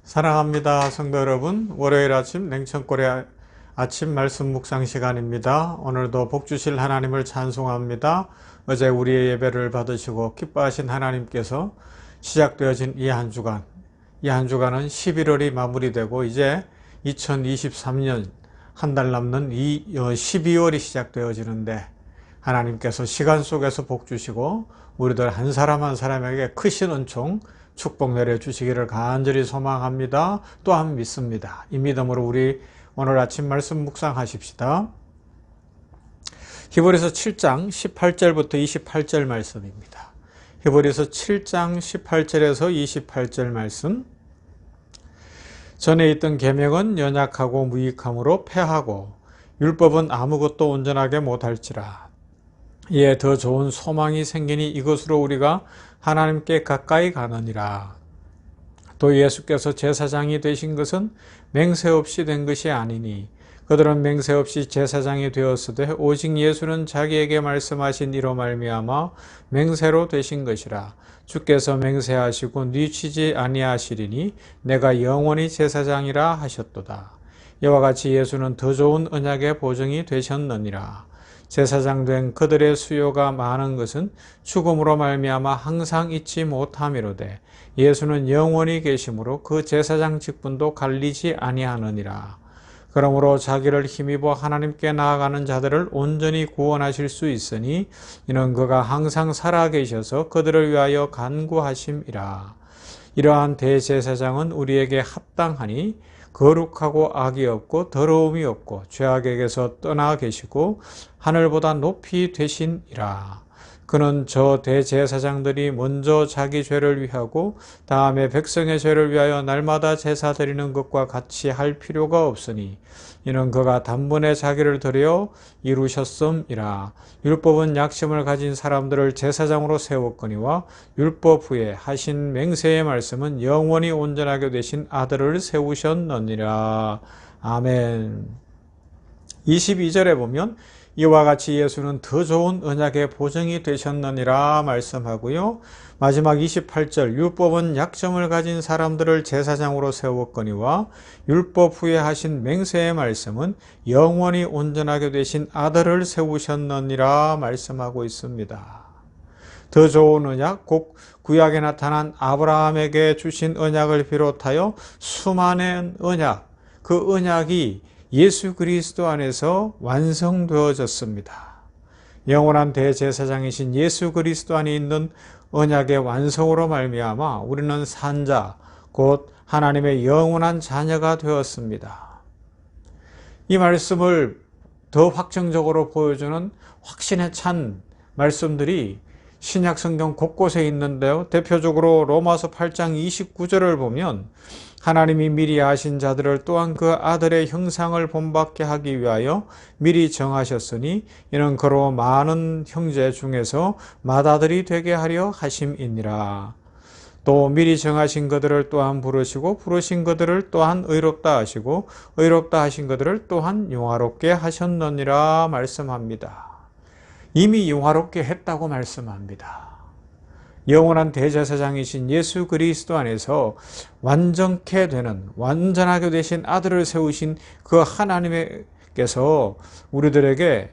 사랑합니다. 성도 여러분, 월요일 아침 냉천골의 아침 말씀 묵상 시간입니다. 오늘도 복 주실 하나님을 찬송합니다. 어제 우리의 예배를 받으시고 기뻐하신 하나님께서 시작되어진 이 한 주간은 11월이 마무리되고 이제 2023년 한 달 남는 12월이 시작되어지는데 하나님께서 시간 속에서 복 주시고 우리들 한 사람 한 사람에게 크신 은총 축복 내려주시기를 간절히 소망합니다. 또한 믿습니다. 이 믿음으로 우리 오늘 아침 말씀 묵상하십시다. 히브리서 7장 18절부터 28절 말씀입니다. 히브리서 7장 18절에서 28절 말씀. 전에 있던 계명은 연약하고 무익함으로 패하고 율법은 아무것도 온전하게 못할지라. 이에 더 좋은 소망이 생기니 이것으로 우리가 하나님께 가까이 가느니라. 또 예수께서 제사장이 되신 것은 맹세 없이 된 것이 아니니 그들은 맹세 없이 제사장이 되었으되 오직 예수는 자기에게 말씀하신 이로 말미암아 맹세로 되신 것이라. 주께서 맹세하시고 뉘치지 아니하시리니 내가 영원히 제사장이라 하셨도다. 이와 같이 예수는 더 좋은 언약의 보증이 되셨느니라. 제사장 된 그들의 수요가 많은 것은 죽음으로 말미암아 항상 잊지 못함이로되 예수는 영원히 계심으로 그 제사장 직분도 갈리지 아니하느니라. 그러므로 자기를 힘입어 하나님께 나아가는 자들을 온전히 구원하실 수 있으니 이는 그가 항상 살아계셔서 그들을 위하여 간구하심이라. 이러한 대제사장은 우리에게 합당하니 거룩하고 악이 없고 더러움이 없고 죄악에게서 떠나 계시고 하늘보다 높이 되시니라. 그는 저 대제사장들이 먼저 자기 죄를 위하고 다음에 백성의 죄를 위하여 날마다 제사 드리는 것과 같이 할 필요가 없으니 이는 그가 단번에 자기를 드려 이루셨음이라. 율법은 약심을 가진 사람들을 제사장으로 세웠거니와 율법 후에 하신 맹세의 말씀은 영원히 온전하게 되신 아들을 세우셨느니라. 아멘. 22절에 보면 이와 같이 예수는 더 좋은 언약의 보증이 되셨느니라 말씀하고요. 마지막 28절 율법은 약점을 가진 사람들을 제사장으로 세웠거니와 율법 후에 하신 맹세의 말씀은 영원히 온전하게 되신 아들을 세우셨느니라 말씀하고 있습니다. 더 좋은 언약, 곧 구약에 나타난 아브라함에게 주신 언약을 비롯하여 수많은 언약, 그 언약이 예수 그리스도 안에서 완성되어졌습니다. 영원한 대제사장이신 예수 그리스도 안에 있는 언약의 완성으로 말미암아 우리는 산자, 곧 하나님의 영원한 자녀가 되었습니다. 이 말씀을 더 확정적으로 보여주는 확신에 찬 말씀들이 신약 성경 곳곳에 있는데요. 대표적으로 로마서 8장 29절을 보면 하나님이 미리 아신 자들을 또한 그 아들의 형상을 본받게 하기 위하여 미리 정하셨으니 이는 그로 많은 형제 중에서 맏아들이 되게 하려 하심이니라. 또 미리 정하신 그들을 또한 부르시고 부르신 그들을 또한 의롭다 하시고 의롭다 하신 그들을 또한 영화롭게 하셨느니라 말씀합니다. 이미 영화롭게 했다고 말씀합니다. 영원한 대제사장이신 예수 그리스도 안에서 완전케 되는, 완전하게 되신 아들을 세우신 그 하나님께서 우리들에게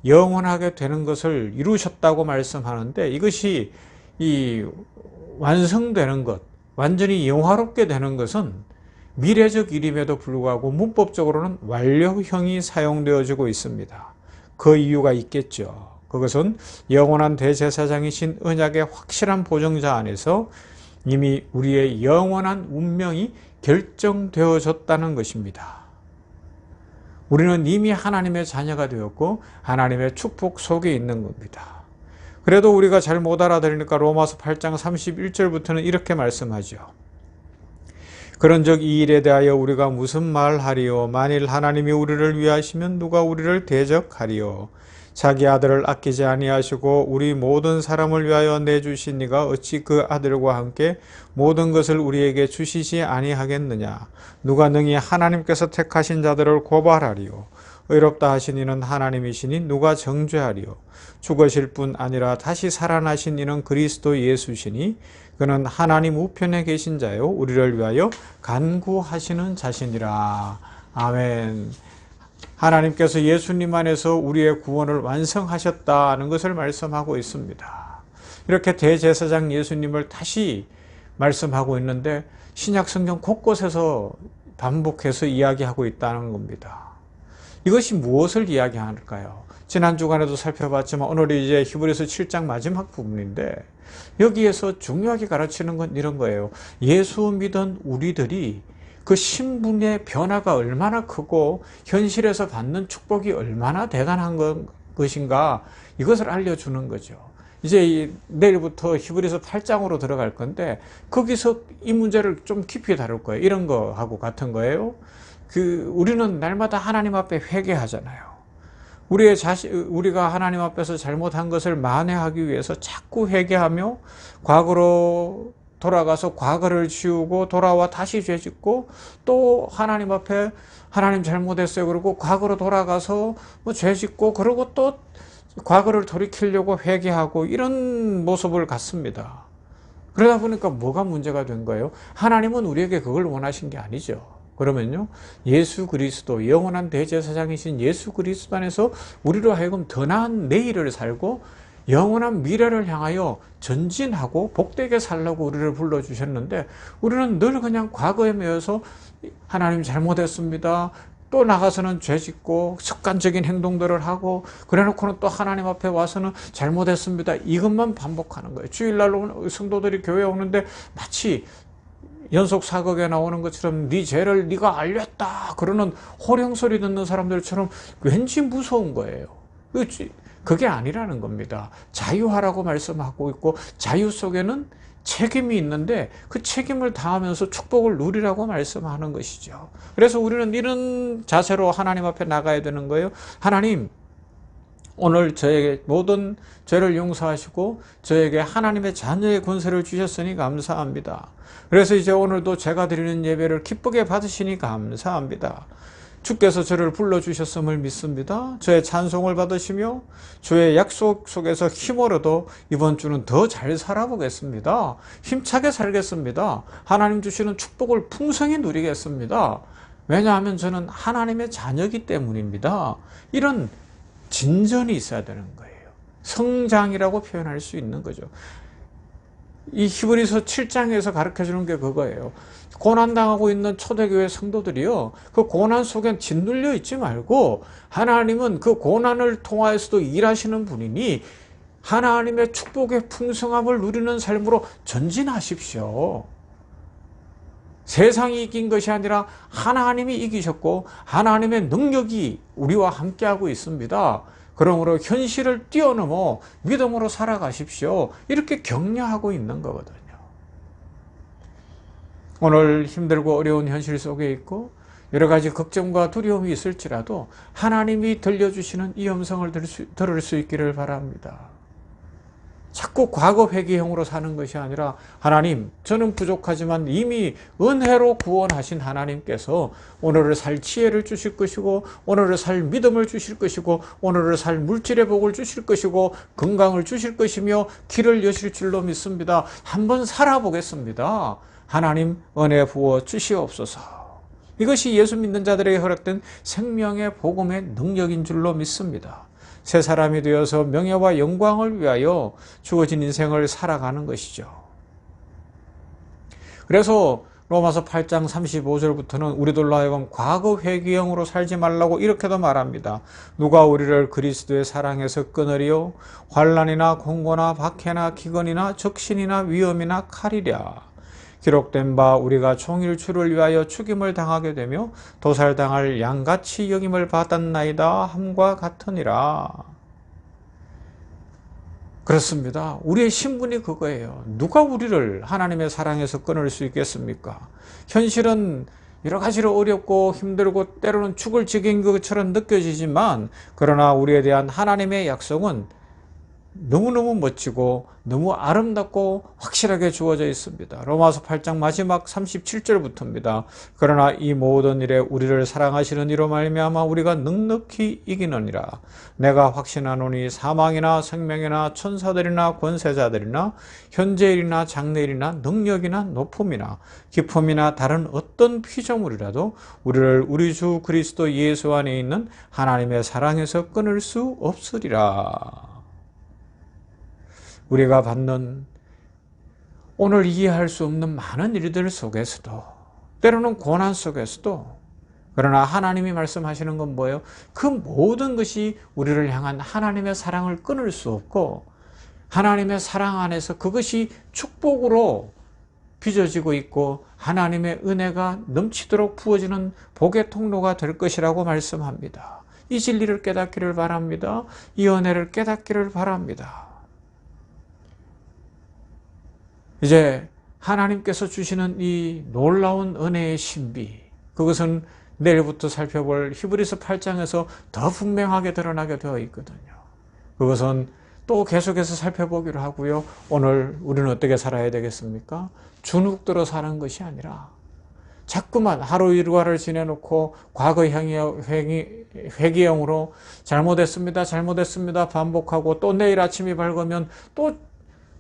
영원하게 되는 것을 이루셨다고 말씀하는데 이것이 이 완성되는 것, 완전히 영화롭게 되는 것은 미래적 일임에도 불구하고 문법적으로는 완료형이 사용되어지고 있습니다. 그 이유가 있겠죠. 그것은 영원한 대제사장이신 언약의 확실한 보증자 안에서 이미 우리의 영원한 운명이 결정되어졌다는 것입니다. 우리는 이미 하나님의 자녀가 되었고 하나님의 축복 속에 있는 겁니다. 그래도 우리가 잘 못 알아들으니까 로마서 8장 31절부터는 이렇게 말씀하죠. 그런즉 이 일에 대하여 우리가 무슨 말하리요? 만일 하나님이 우리를 위하시면 누가 우리를 대적하리요? 자기 아들을 아끼지 아니하시고 우리 모든 사람을 위하여 내주신 이가 어찌 그 아들과 함께 모든 것을 우리에게 주시지 아니하겠느냐? 누가 능히 하나님께서 택하신 자들을 고발하리요? 의롭다 하신 이는 하나님이시니 누가 정죄하리요. 죽으실 뿐 아니라 다시 살아나신 이는 그리스도 예수시니 그는 하나님 우편에 계신 자요 우리를 위하여 간구하시는 자신이라. 아멘. 하나님께서 예수님 안에서 우리의 구원을 완성하셨다는 것을 말씀하고 있습니다. 이렇게 대제사장 예수님을 다시 말씀하고 있는데 신약 성경 곳곳에서 반복해서 이야기하고 있다는 겁니다. 이것이 무엇을 이야기할까요? 지난 주간에도 살펴봤지만 오늘이 이제 히브리서 7장 마지막 부분인데 여기에서 중요하게 가르치는 건 이런 거예요. 예수 믿은 우리들이 그 신분의 변화가 얼마나 크고 현실에서 받는 축복이 얼마나 대단한 것인가 이것을 알려주는 거죠. 이제 내일부터 히브리서 8장으로 들어갈 건데 거기서 이 문제를 좀 깊이 다룰 거예요. 이런 거하고 같은 거예요. 우리는 날마다 하나님 앞에 회개하잖아요. 우리가 하나님 앞에서 잘못한 것을 만회하기 위해서 자꾸 회개하며 과거로 돌아가서 과거를 지우고 돌아와 다시 죄짓고 또 하나님 앞에 하나님 잘못했어요. 그러고 과거로 돌아가서 죄짓고 그러고 또 과거를 돌이키려고 회개하고 이런 모습을 갖습니다. 그러다 보니까 뭐가 문제가 된 거예요? 하나님은 우리에게 그걸 원하신 게 아니죠. 그러면요, 예수 그리스도, 영원한 대제사장이신 예수 그리스도 안에서 우리로 하여금 더 나은 내일을 살고 영원한 미래를 향하여 전진하고 복되게 살라고 우리를 불러주셨는데 우리는 늘 그냥 과거에 매여서 하나님 잘못했습니다. 또 나가서는 죄짓고 습관적인 행동들을 하고 그래놓고는 또 하나님 앞에 와서는 잘못했습니다. 이것만 반복하는 거예요. 주일날 성도들이 교회에 오는데 마치 연속 사극에 나오는 것처럼 네 죄를 네가 알렸다 그러는 호령소리 듣는 사람들처럼 왠지 무서운 거예요. 그게 아니라는 겁니다. 자유하라고 말씀하고 있고 자유 속에는 책임이 있는데 그 책임을 다하면서 축복을 누리라고 말씀하는 것이죠. 그래서 우리는 이런 자세로 하나님 앞에 나가야 되는 거예요. 하나님, 오늘 저에게 모든 죄를 용서하시고 저에게 하나님의 자녀의 권세를 주셨으니 감사합니다. 그래서 이제 오늘도 제가 드리는 예배를 기쁘게 받으시니 감사합니다. 주께서 저를 불러주셨음을 믿습니다. 저의 찬송을 받으시며 주의 약속 속에서 힘으로도 이번 주는 더 잘 살아보겠습니다. 힘차게 살겠습니다. 하나님 주시는 축복을 풍성히 누리겠습니다. 왜냐하면 저는 하나님의 자녀이기 때문입니다. 이런 진전이 있어야 되는 거예요. 성장이라고 표현할 수 있는 거죠. 이 히브리서 7장에서 가르쳐주는 게 그거예요. 고난당하고 있는 초대교회 성도들이요, 그 고난 속엔 짓눌려 있지 말고 하나님은 그 고난을 통하여서도 일하시는 분이니 하나님의 축복의 풍성함을 누리는 삶으로 전진하십시오. 세상이 이긴 것이 아니라 하나님이 이기셨고 하나님의 능력이 우리와 함께하고 있습니다. 그러므로 현실을 뛰어넘어 믿음으로 살아가십시오. 이렇게 격려하고 있는 거거든요. 오늘 힘들고 어려운 현실 속에 있고 여러 가지 걱정과 두려움이 있을지라도 하나님이 들려주시는 이 음성을 들을 수 있기를 바랍니다. 자꾸 과거 회귀형으로 사는 것이 아니라 하나님, 저는 부족하지만 이미 은혜로 구원하신 하나님께서 오늘을 살 지혜를 주실 것이고 오늘을 살 믿음을 주실 것이고 오늘을 살 물질의 복을 주실 것이고 건강을 주실 것이며 길을 여실 줄로 믿습니다. 한번 살아보겠습니다. 하나님 은혜 부어 주시옵소서. 이것이 예수 믿는 자들에게 허락된 생명의 복음의 능력인 줄로 믿습니다. 새 사람이 되어서 명예와 영광을 위하여 주어진 인생을 살아가는 것이죠. 그래서 로마서 8장 35절부터는 우리들로 하여금 과거 회귀형으로 살지 말라고 이렇게도 말합니다. 누가 우리를 그리스도의 사랑에서 끊으리요? 환난이나 공고나 박해나 기근이나 적신이나 위험이나 칼이랴. 기록된 바 우리가 종일 주를 위하여 죽임을 당하게 되며 도살당할 양같이 여김을 받았나이다 함과 같으니라. 그렇습니다. 우리의 신분이 그거예요. 누가 우리를 하나님의 사랑에서 끊을 수 있겠습니까? 현실은 여러 가지로 어렵고 힘들고 때로는 죽을 지경인 것처럼 느껴지지만 그러나 우리에 대한 하나님의 약속은 너무너무 멋지고 너무 아름답고 확실하게 주어져 있습니다. 로마서 8장 마지막 37절부터입니다. 그러나 이 모든 일에 우리를 사랑하시는 이로 말미암아 우리가 넉넉히 이기느니라. 내가 확신하노니 사망이나 생명이나 천사들이나 권세자들이나 현재일이나 장래일이나 능력이나 높음이나 깊음이나 다른 어떤 피조물이라도 우리를 우리 주 그리스도 예수 안에 있는 하나님의 사랑에서 끊을 수 없으리라. 우리가 받는 오늘 이해할 수 없는 많은 일들 속에서도, 때로는 고난 속에서도, 그러나 하나님이 말씀하시는 건 뭐예요? 그 모든 것이 우리를 향한 하나님의 사랑을 끊을 수 없고, 하나님의 사랑 안에서 그것이 축복으로 빚어지고 있고 하나님의 은혜가 넘치도록 부어지는 복의 통로가 될 것이라고 말씀합니다. 이 진리를 깨닫기를 바랍니다. 이 은혜를 깨닫기를 바랍니다. 이제 하나님께서 주시는 이 놀라운 은혜의 신비, 그것은 내일부터 살펴볼 히브리서 8장에서 더 분명하게 드러나게 되어 있거든요. 그것은 또 계속해서 살펴보기로 하고요. 오늘 우리는 어떻게 살아야 되겠습니까? 주눅들어 사는 것이 아니라 자꾸만 하루 일과를 지내놓고 과거 회귀형으로 잘못했습니다 반복하고, 또 내일 아침이 밝으면 또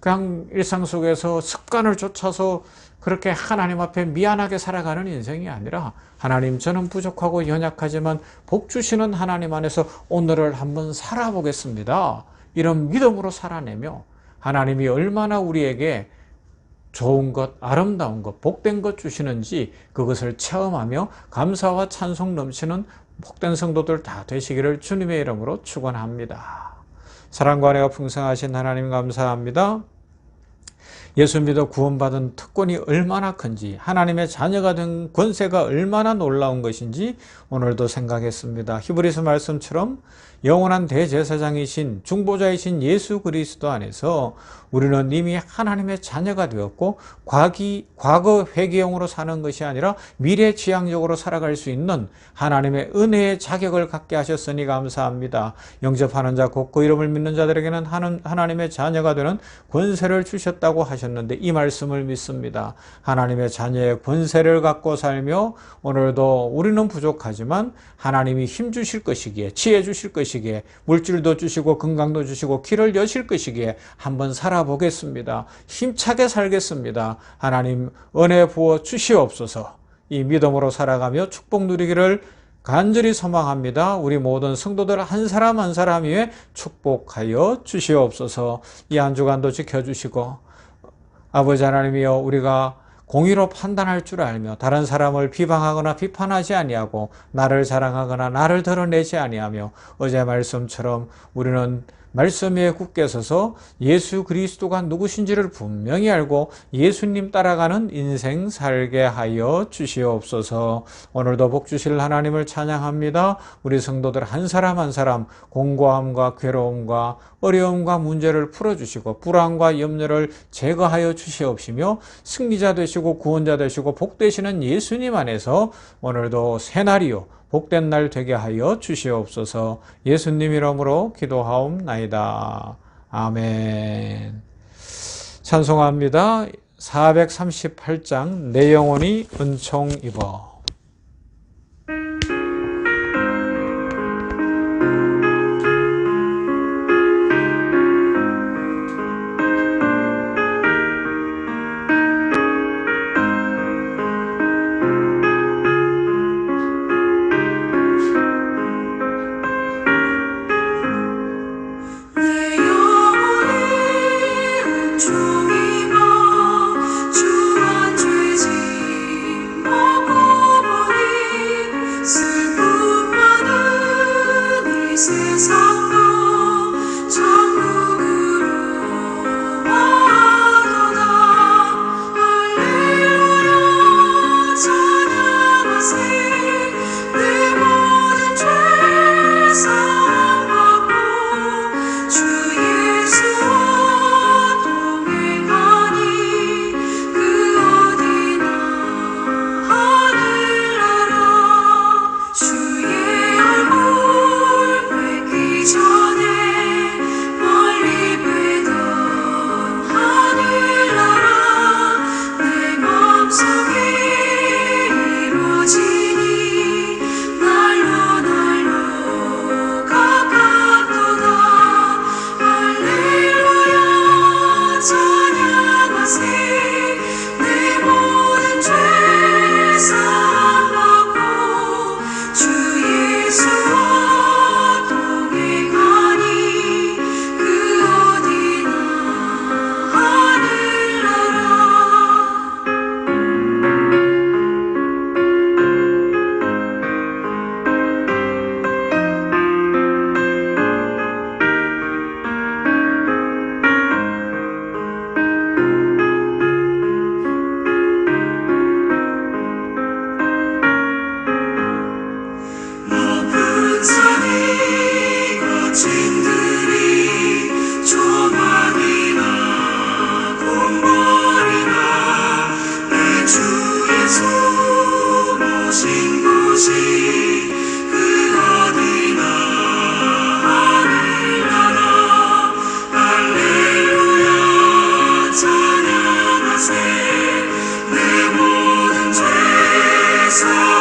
그냥 일상 속에서 습관을 쫓아서 그렇게 하나님 앞에 미안하게 살아가는 인생이 아니라, 하나님, 저는 부족하고 연약하지만 복 주시는 하나님 안에서 오늘을 한번 살아보겠습니다. 이런 믿음으로 살아내며 하나님이 얼마나 우리에게 좋은 것, 아름다운 것, 복된 것 주시는지 그것을 체험하며 감사와 찬송 넘치는 복된 성도들 다 되시기를 주님의 이름으로 축원합니다. 사랑과 은혜가 풍성하신 하나님 감사합니다. 예수 믿어 구원받은 특권이 얼마나 큰지, 하나님의 자녀가 된 권세가 얼마나 놀라운 것인지 오늘도 생각했습니다. 히브리서 말씀처럼 영원한 대제사장이신 중보자이신 예수 그리스도 안에서 우리는 이미 하나님의 자녀가 되었고, 과거 회개형으로 사는 것이 아니라 미래 지향적으로 살아갈 수 있는 하나님의 은혜의 자격을 갖게 하셨으니 감사합니다. 영접하는 자 곧 그 이름을 믿는 자들에게는 하나님의 자녀가 되는 권세를 주셨다고 하셨는데, 이 말씀을 믿습니다. 하나님의 자녀의 권세를 갖고 살며 오늘도 우리는 부족하지만 하나님이 힘 주실 것이기에, 지혜 주실 것이기에, 물질도 주시고 건강도 주시고 길을 여실 것이기에 한번 살아보겠습니다. 힘차게 살겠습니다. 하나님 은혜 부어 주시옵소서. 이 믿음으로 살아가며 축복 누리기를 간절히 소망합니다. 우리 모든 성도들 한 사람 한 사람 위에 축복하여 주시옵소서. 이 한 주간도 지켜주시고, 아버지 하나님이여, 우리가 공의로 판단할 줄 알며 다른 사람을 비방하거나 비판하지 아니하고 나를 자랑하거나 나를 드러내지 아니하며, 어제 말씀처럼 우리는 말씀 위에 굳게 서서 예수 그리스도가 누구신지를 분명히 알고 예수님 따라가는 인생 살게 하여 주시옵소서. 오늘도 복 주실 하나님을 찬양합니다. 우리 성도들 한 사람 한 사람 공고함과 괴로움과 어려움과 문제를 풀어주시고 불안과 염려를 제거하여 주시옵시며, 승리자 되시고 구원자 되시고 복 되시는 예수님 안에서 오늘도 새날이요 복된 날 되게 하여 주시옵소서. 예수님 이름으로 기도하옵나이다. 아멘. 찬송합니다. 438장 내 영혼이 은총 입어. 주와 죄짐 하고 true.